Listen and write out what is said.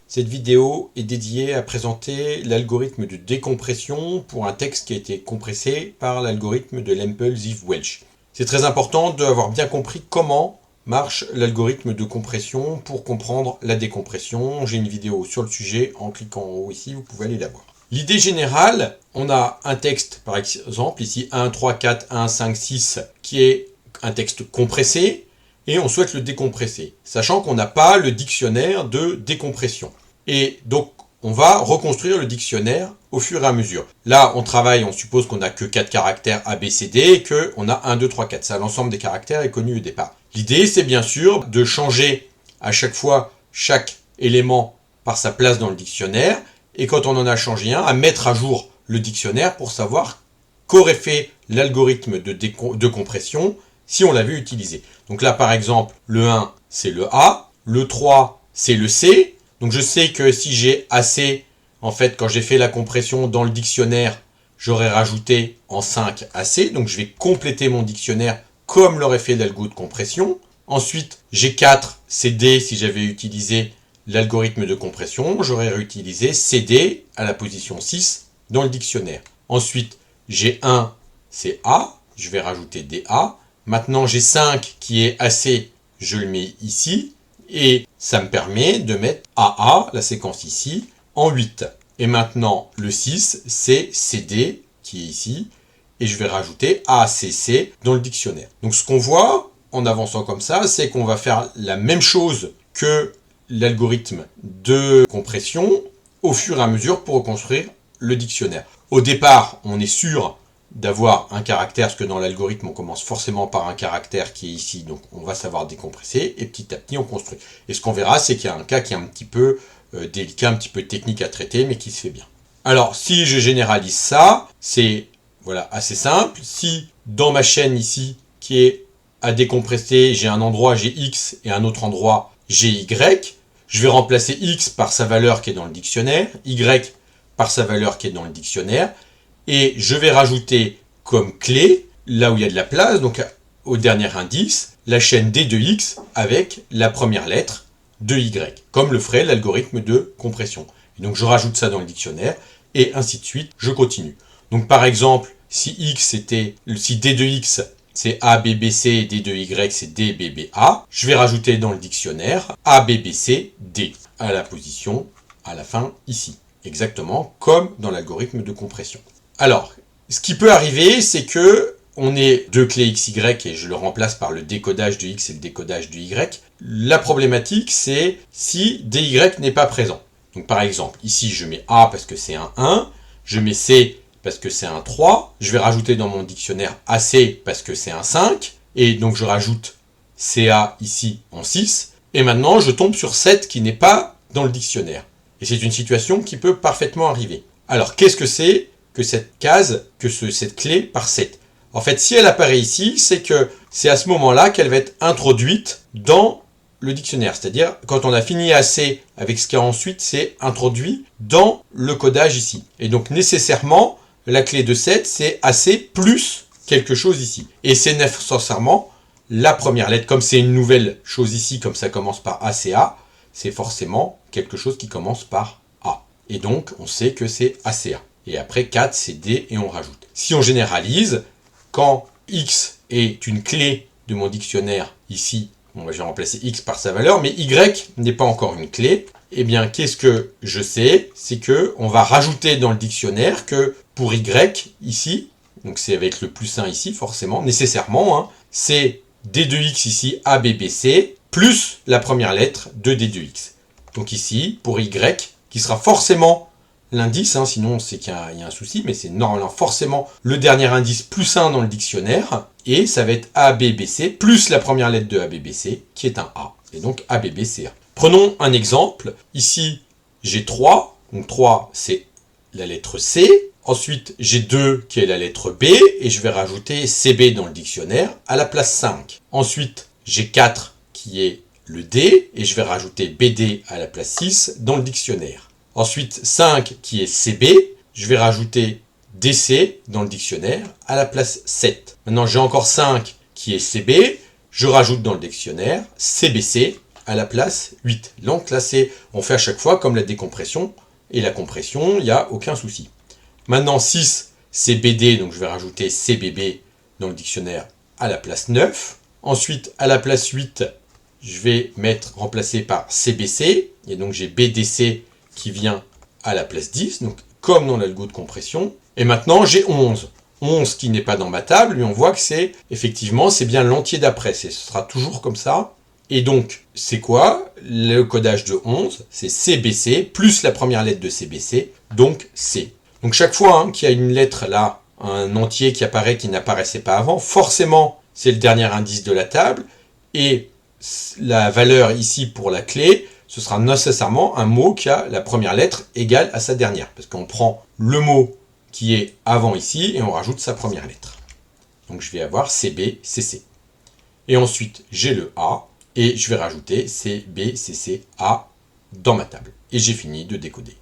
Cette vidéo est dédiée à présenter l'algorithme de décompression pour un texte qui a été compressé par l'algorithme de Lempel-Ziv-Welch. C'est très important d'avoir bien compris comment marche l'algorithme de compression pour comprendre la décompression. J'ai une vidéo sur le sujet, en cliquant en haut ici, vous pouvez aller la voir. L'idée générale, on a un texte par exemple, ici 1, 3, 4, 1, 5, 6, qui est un texte compressé, et on souhaite le décompresser, sachant qu'on n'a pas le dictionnaire de décompression. Et donc, on va reconstruire le dictionnaire au fur et à mesure. Là, on travaille, on suppose qu'on n'a que 4 caractères A, B, C, D, et qu'on a 1, 2, 3, 4. Ça, l'ensemble des caractères est connu au départ. L'idée, c'est bien sûr de changer à chaque fois chaque élément par sa place dans le dictionnaire, et quand on en a changé un, à mettre à jour le dictionnaire pour savoir qu'aurait fait l'algorithme de compression si on l'avait utilisé. Donc là, par exemple, le 1, c'est le A, le 3, c'est le C. Donc je sais que si j'ai AC, en fait, quand j'ai fait la compression dans le dictionnaire, j'aurais rajouté en 5 AC. Donc je vais compléter mon dictionnaire comme l'aurait fait l'algo de compression. Ensuite, j'ai 4, c'est D si j'avais utilisé l'algorithme de compression. J'aurais réutilisé CD à la position 6 dans le dictionnaire. Ensuite, j'ai 1, c'est A. Je vais rajouter DA. Maintenant, j'ai 5 qui est AC, je le mets ici. Et ça me permet de mettre AA, la séquence ici, en 8. Et maintenant, le 6, c'est CD, qui est ici. Et je vais rajouter ACC dans le dictionnaire. Donc ce qu'on voit, en avançant comme ça, c'est qu'on va faire la même chose que l'algorithme de compression au fur et à mesure pour reconstruire le dictionnaire. Au départ, on est sûr d'avoir un caractère, parce que dans l'algorithme, on commence forcément par un caractère qui est ici, donc on va savoir décompresser, et petit à petit, on construit. Et ce qu'on verra, c'est qu'il y a un cas qui est un petit peu délicat, un petit peu technique à traiter, mais qui se fait bien. Alors, si je généralise ça, c'est voilà, assez simple. Si dans ma chaîne ici, qui est à décompresser, j'ai un endroit, j'ai X, et un autre endroit, j'ai Y, je vais remplacer X par sa valeur qui est dans le dictionnaire, Y par sa valeur qui est dans le dictionnaire, et je vais rajouter comme clé, là où il y a de la place, donc au dernier indice, la chaîne D de X avec la première lettre de Y, comme le ferait l'algorithme de compression. Et donc je rajoute ça dans le dictionnaire, et ainsi de suite, je continue. Donc par exemple, si D de X c'est A, B, B, C, et D de Y c'est D, B, B, A, je vais rajouter dans le dictionnaire A, B, B, C, D, à la position, à la fin, ici. Exactement comme dans l'algorithme de compression. Alors, ce qui peut arriver, c'est que on ait deux clés XY et je le remplace par le décodage de X et le décodage de Y. La problématique, c'est si DY n'est pas présent. Donc par exemple, ici je mets A parce que c'est un 1, je mets C parce que c'est un 3, je vais rajouter dans mon dictionnaire AC parce que c'est un 5, et donc je rajoute CA ici en 6, et maintenant je tombe sur 7 qui n'est pas dans le dictionnaire. Et c'est une situation qui peut parfaitement arriver. Alors qu'est-ce que c'est que cette case, cette clé par 7? En fait, si elle apparaît ici, c'est que c'est à ce moment-là qu'elle va être introduite dans le dictionnaire. C'est-à-dire, quand on a fini AC avec ce qu'il y a ensuite, c'est introduit dans le codage ici. Et donc, nécessairement, la clé de 7, c'est AC plus quelque chose ici. Et c'est nécessairement la première lettre. Comme c'est une nouvelle chose ici, comme ça commence par ACA, c'est forcément quelque chose qui commence par A. Et donc, on sait que c'est ACA. Et après 4, c'est D et on rajoute. Si on généralise, quand X est une clé de mon dictionnaire ici, je vais remplacer X par sa valeur, mais Y n'est pas encore une clé, eh bien, qu'est-ce que je sais? C'est que on va rajouter dans le dictionnaire que pour Y ici, donc c'est avec le plus 1 ici, forcément, nécessairement, c'est D de X ici, A, B, B, C, plus la première lettre de D de X. Donc ici, pour Y, qui sera forcément l'indice, sinon c'est qu'il y a un souci, mais c'est normalement forcément le dernier indice plus 1 dans le dictionnaire, et ça va être A, B, B, C, plus la première lettre de A, B, B, C, qui est un A, et donc A, B, B, C, A. Prenons un exemple, ici j'ai 3, donc 3 c'est la lettre C, ensuite j'ai 2 qui est la lettre B, et je vais rajouter CB dans le dictionnaire à la place 5. Ensuite j'ai 4 qui est le D, et je vais rajouter BD à la place 6 dans le dictionnaire. Ensuite, 5 qui est CB, je vais rajouter DC dans le dictionnaire à la place 7. Maintenant, j'ai encore 5 qui est CB, je rajoute dans le dictionnaire CBC à la place 8. Donc là, on fait à chaque fois comme la décompression et la compression, il n'y a aucun souci. Maintenant, 6, c'est BD, donc je vais rajouter CBB dans le dictionnaire à la place 9. Ensuite, à la place 8, je vais remplacer par CBC, et donc j'ai BDC qui vient à la place 10, donc comme dans l'algo de compression. Et maintenant, j'ai 11. 11 qui n'est pas dans ma table, mais on voit que c'est bien l'entier d'après. Ce sera toujours comme ça. Et donc, c'est quoi? Le codage de 11, c'est CBC, plus la première lettre de CBC, donc C. Donc chaque fois qu'il y a une lettre là, un entier qui apparaît qui n'apparaissait pas avant, forcément, c'est le dernier indice de la table. Et la valeur ici pour la clé, ce sera nécessairement un mot qui a la première lettre égale à sa dernière. Parce qu'on prend le mot qui est avant ici et on rajoute sa première lettre. Donc je vais avoir CB, CC. Et ensuite, j'ai le A et je vais rajouter CB, CC, A dans ma table. Et j'ai fini de décoder.